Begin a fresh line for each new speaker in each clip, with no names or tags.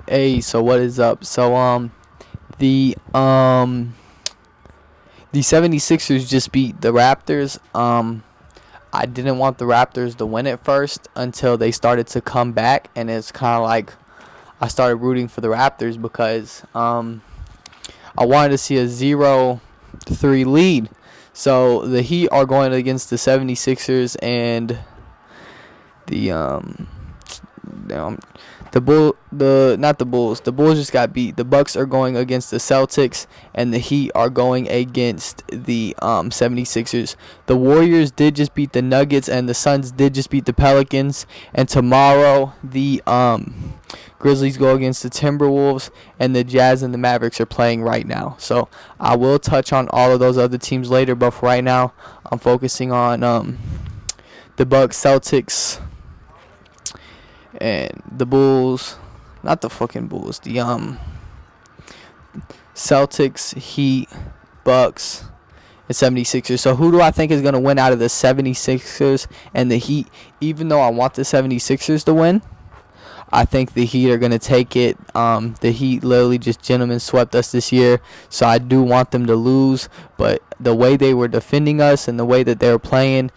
Hey, so what is up? The 76ers just beat the Raptors. I didn't want the Raptors to win it first until they started to come back, and it's kind of like I started rooting for the Raptors because I wanted to see a 0-3 lead. So the Heat are going against the 76ers, and the um not the Bulls. The Bulls just got beat. The Bucks are going against the Celtics, and the Heat are going against the 76ers. The Warriors did just beat the Nuggets, and the Suns did just beat the Pelicans. And tomorrow the Grizzlies go against the Timberwolves, and the Jazz and the Mavericks are playing right now. So I will touch on all of those other teams later, but for right now I'm focusing on the Bucks, Celtics, and the Bulls, not the fucking Bulls, the Celtics, Heat, Bucks, and 76ers. So who do I think is going to win out of the 76ers and the Heat? Even though I want the 76ers to win, I think the Heat are going to take it. The Heat literally just gentlemen swept us this year, so I do want them to lose. But the way they were defending us and the way that they were playing,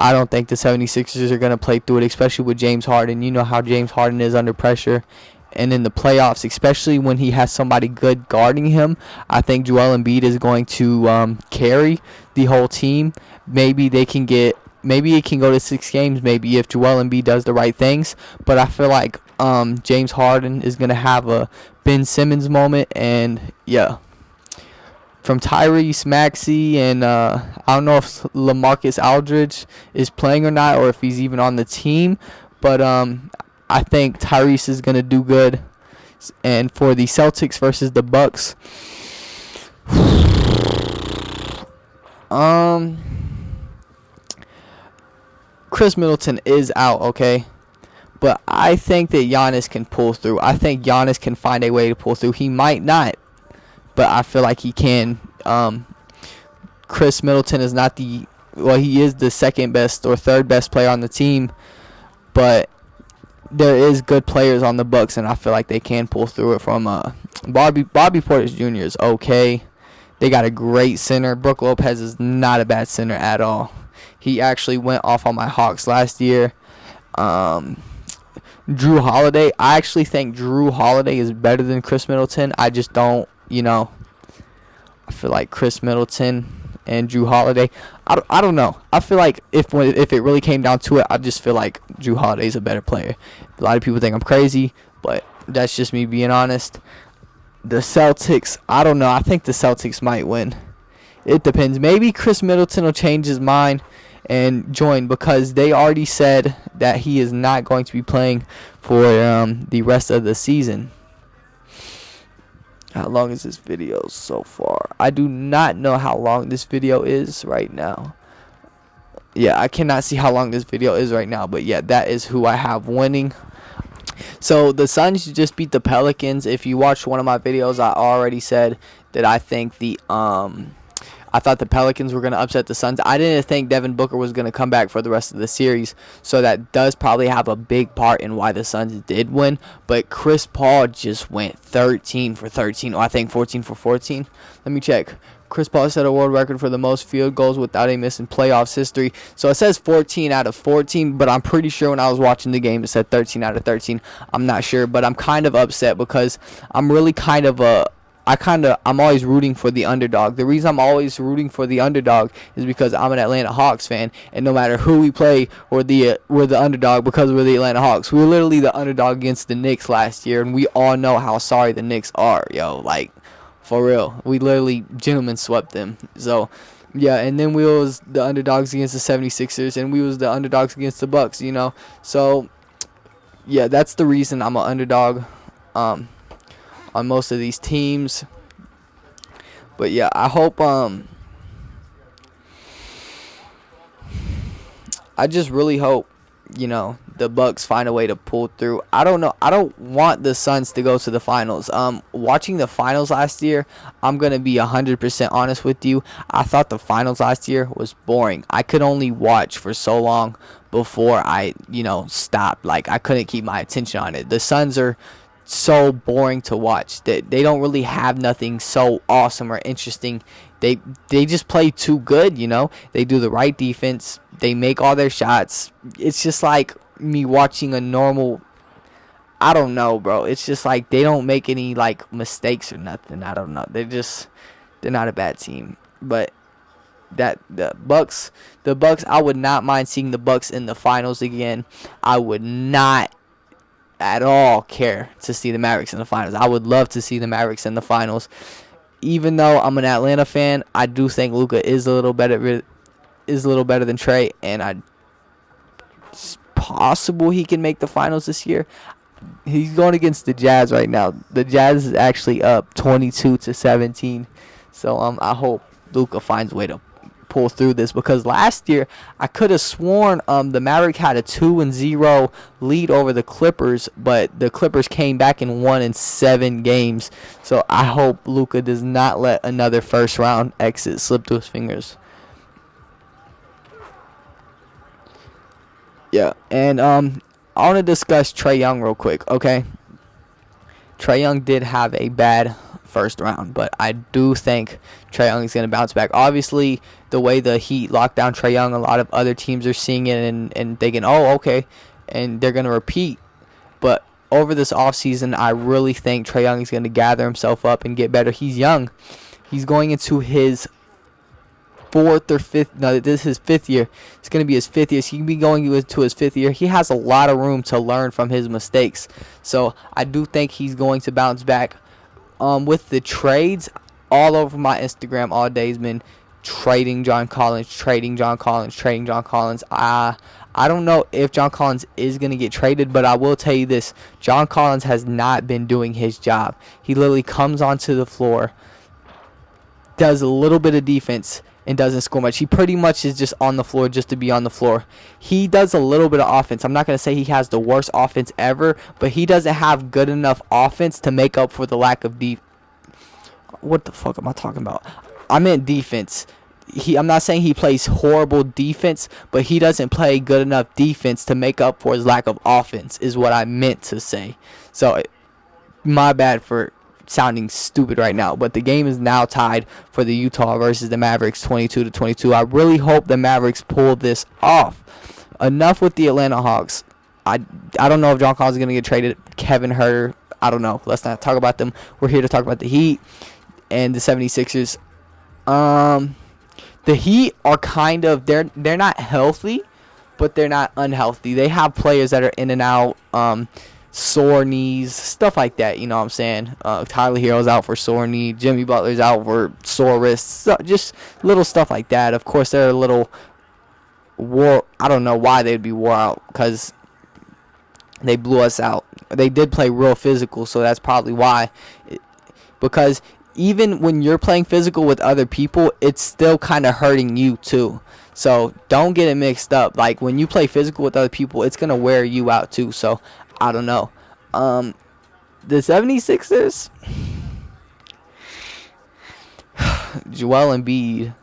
I don't think the 76ers are going to play through it, especially with James Harden. You know how James Harden is under pressure. And in the playoffs, especially when he has somebody good guarding him, I think Joel Embiid is going to carry the whole team. Maybe it can go to 6 games, maybe, if Joel Embiid does the right things. But I feel like James Harden is going to have a Ben Simmons moment. And, yeah. From Tyrese Maxey, and I don't know if LaMarcus Aldridge is playing or not, or if he's even on the team, but I think Tyrese is going to do good. And for the Celtics versus the Bucks, Chris Middleton is out, okay? But I think that Giannis can pull through. I think Giannis can find a way to pull through. He might not, but I feel like he can. Chris Middleton is not he is the second best or third best player on the team, but there is good players on the Bucks, and I feel like they can pull through it. From Bobby Portis Jr. is okay. They got a great center. Brook Lopez is not a bad center at all. He actually went off on my Hawks last year. Drew Holiday, I actually think Drew Holiday is better than Chris Middleton. I just don't, I feel like Chris Middleton and Drew Holiday, I don't know. I feel like if it really came down to it, I just feel like Drew Holiday is a better player. A lot of people think I'm crazy, but that's just me being honest. The Celtics, I don't know. I think the Celtics might win. It depends. Maybe Chris Middleton will change his mind and join, because they already said that he is not going to be playing for the rest of the season. How long is this video so far? I do not know how long this video is right now. Yeah, I cannot see how long this video is right now, but yeah, that is who I have winning. So the Suns just beat the Pelicans. If you watched one of my videos, I already said that I think I thought the Pelicans were going to upset the Suns. I didn't think Devin Booker was going to come back for the rest of the series, so that does probably have a big part in why the Suns did win. But Chris Paul just went 13 for 13, or I think 14 for 14. Let me check. Chris Paul set a world record for the most field goals without a miss in playoffs history. So it says 14 out of 14, but I'm pretty sure when I was watching the game it said 13 out of 13. I'm not sure, but I'm kind of upset because I'm really I'm always rooting for the underdog. The reason I'm always rooting for the underdog is because I'm an Atlanta Hawks fan, and no matter who we play, we're the underdog because we're the Atlanta Hawks. We were literally the underdog against the Knicks last year, and we all know how sorry the Knicks are, like, for real. We literally gentlemen swept them. So, yeah, and then we was the underdogs against the 76ers, and we was the underdogs against the Bucks, So, yeah, that's the reason I'm an underdog. On most of these teams. But yeah, I hope I just really hope the Bucks find a way to pull through. I don't know. I don't want the Suns to go to the finals. Watching the finals last year, I'm going to be 100% honest with you. I thought the finals last year was boring. I could only watch for so long before I, stopped. Like, I couldn't keep my attention on it. The Suns are so boring to watch. They don't really have nothing so awesome or interesting. They just play too good, you know. They do the right defense. They make all their shots. It's just like me watching a normal, I don't know, bro. It's just like they don't make any like mistakes or nothing. I don't know. They're not a bad team. But that the Bucks, I would not mind seeing the Bucks in the finals again. I would not at all care to see the Mavericks in the finals. I would love to see the Mavericks in the finals. Even though I'm an Atlanta fan, I do think Luka is a little better than Trey, and it's possible he can make the finals this year. He's going against the Jazz right now. The Jazz is actually up 22-17. So I hope Luka finds a way to pull through this, because last year I could have sworn the Mavericks had a 2-0 lead over the Clippers, but the Clippers came back and won in 7 games. So I hope Luka does not let another first round exit slip through his fingers. Yeah, and I want to discuss Trae Young real quick, okay? Trae Young did have a bad first round, but I do think Trae Young is going to bounce back. Obviously, the way the Heat locked down Trae Young, a lot of other teams are seeing it and thinking, oh, okay, and they're going to repeat. But over this offseason, I really think Trae Young is going to gather himself up and get better. He's young. He's going into his fourth or fifth. No, this is his 5th year. It's going to be his 5th year. So he can be going into his 5th year. He has a lot of room to learn from his mistakes. So I do think he's going to bounce back. With the trades, all over my Instagram all day has been trading John Collins. I don't know if John Collins is going to get traded, but I will tell you this. John Collins has not been doing his job. He literally comes onto the floor, does a little bit of defense, and doesn't score much. He pretty much is just on the floor just to be on the floor. He does a little bit of offense. I'm not going to say he has the worst offense ever, but he doesn't have good enough offense to make up for the lack of What the fuck am I talking about? I meant defense. I'm not saying he plays horrible defense, but he doesn't play good enough defense to make up for his lack of offense, is what I meant to say. So, my bad for sounding stupid right now, but the game is now tied for the Utah versus the Mavericks, 22-22. I really hope the Mavericks pull this off. Enough with the Atlanta Hawks. I don't know if John Collins is going to get traded. Kevin Huerter, I don't know. Let's not talk about them. We're here to talk about the Heat and the 76ers. The Heat are kind of, they're not healthy, but they're not unhealthy. They have players that are in and out, sore knees, stuff like that, you know what I'm saying? Tyler Hero's out for sore knee, Jimmy Butler's out for sore wrists, so just little stuff like that. Of course, they're a little I don't know why they'd be wore out, because they blew us out. They did play real physical, so that's probably why. Because even when you're playing physical with other people, it's still kind of hurting you too. So don't get it mixed up. Like, when you play physical with other people, it's going to wear you out too. So I don't know. The 76ers, Joel Embiid,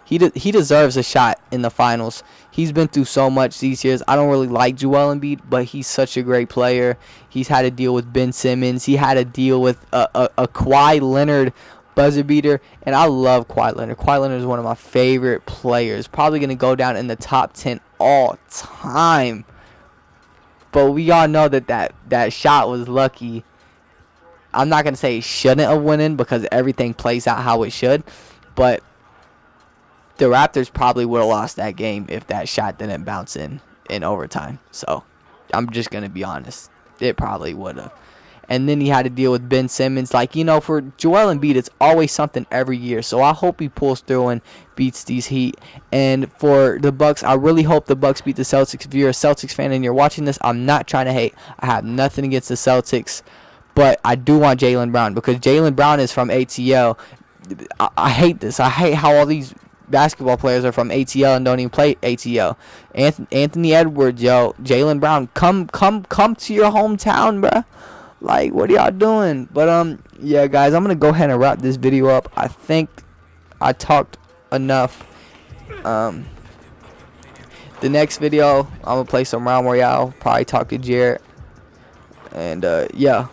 he deserves a shot in the finals. He's been through so much these years. I don't really like Joel Embiid, but he's such a great player. He's had to deal with Ben Simmons. He had to deal with a Kawhi Leonard buzzer beater, and I love Kawhi Leonard. Kawhi Leonard is one of my favorite players. Probably going to go down in the top 10 all time. But we all know that shot was lucky. I'm not going to say he shouldn't have winning, because everything plays out how it should. But the Raptors probably would have lost that game if that shot didn't bounce in overtime. So I'm just going to be honest. It probably would have. And then he had to deal with Ben Simmons. Like, you know, for Joel Embiid, it's always something every year. So I hope he pulls through and beats these Heat. And for the Bucks, I really hope the Bucks beat the Celtics. If you're a Celtics fan and you're watching this, I'm not trying to hate. I have nothing against the Celtics. But I do want Jaylen Brown, because Jaylen Brown is from ATL. I hate this. I hate how all these basketball players are from ATL and don't even play ATL. Anthony Edwards, yo, Jaylen Brown, come to your hometown, bruh. Like, what are y'all doing? But yeah, guys, I'm gonna go ahead and wrap this video up. I think I talked enough. The next video, I'm gonna play some Round Royale. Probably talk to Jared. And yeah.